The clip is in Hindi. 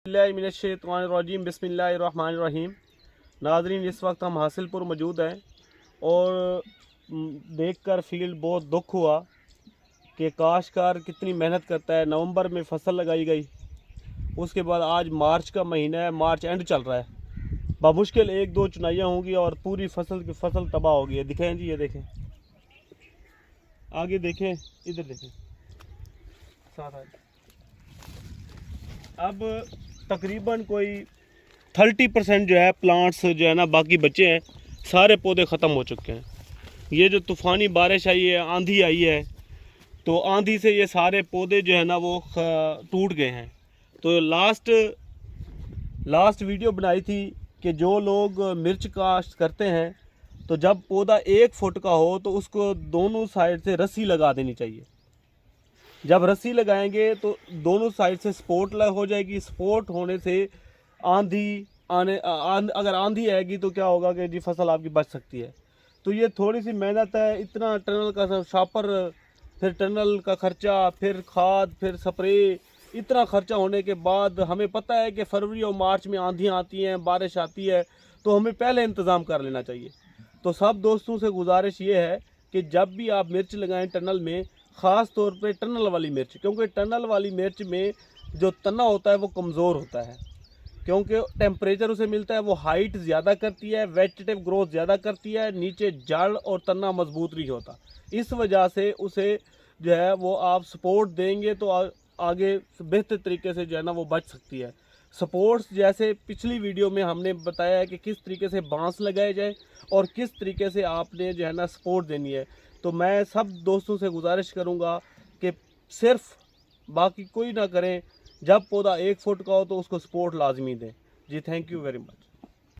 बिस्मिल्लाहिर्रहमानिर्रहीम बिस्मिल्लाहिर्रहमानिर्रहीम। नाज़रीन, इस वक्त हम हासिलपुर मौजूद हैं और देखकर फील्ड बहुत दुख हुआ कि काश्तकार कितनी मेहनत करता है। नवंबर में फसल लगाई गई, उसके बाद आज मार्च का महीना है, मार्च एंड चल रहा है। बामुश्किल एक दो चुनाइयाँ होंगी और पूरी फसल तबाह होगी। ये दिखें जी, ये देखें, आगे देखें, इधर देखें, साथ आगे। अब तकरीबन कोई 30% जो है प्लांट्स जो है ना, बाकी बचे हैं, सारे पौधे ख़त्म हो चुके हैं। ये जो तूफ़ानी बारिश आई है, आंधी आई है, तो आंधी से ये सारे पौधे जो है ना वो टूट गए हैं। तो लास्ट वीडियो बनाई थी कि जो लोग मिर्च काश्त करते हैं तो जब पौधा 1 फुट का हो तो उसको दोनों साइड से रस्सी लगा देनी चाहिए। जब रस्सी लगाएंगे तो दोनों साइड से सपोर्ट हो जाएगी। सपोर्ट होने से अगर आंधी आएगी तो क्या होगा कि जी फसल आपकी बच सकती है। तो ये थोड़ी सी मेहनत है, इतना टनल का शापर, फिर टनल का खर्चा, फिर खाद, फिर स्प्रे, इतना खर्चा होने के बाद हमें पता है कि फरवरी और मार्च में आंधियाँ आती हैं, बारिश आती है, तो हमें पहले इंतज़ाम कर लेना चाहिए। तो सब दोस्तों से गुजारिश ये है कि जब भी आप मिर्च लगाएं टनल में, ख़ास तौर पे टनल वाली मिर्च, क्योंकि टनल वाली मिर्च में जो तना होता है वो कमज़ोर होता है, क्योंकि टेम्परेचर उसे मिलता है, वो हाइट ज़्यादा करती है, वेजिटेटिव ग्रोथ ज़्यादा करती है, नीचे जड़ और तना मजबूत नहीं होता। इस वजह से उसे जो है वो आप सपोर्ट देंगे तो आगे बेहतर तरीके से जो है ना वो बच सकती है। सपोर्ट्स जैसे पिछली वीडियो में हमने बताया है कि किस तरीके से बांस लगाए जाए और किस तरीके से आपने जो है ना सपोर्ट देनी है। तो मैं सब दोस्तों से गुजारिश करूंगा कि सिर्फ, बाकी कोई ना करें, जब पौधा 1 फुट का हो तो उसको सपोर्ट लाजमी दें। जी, थैंक यू वेरी मच।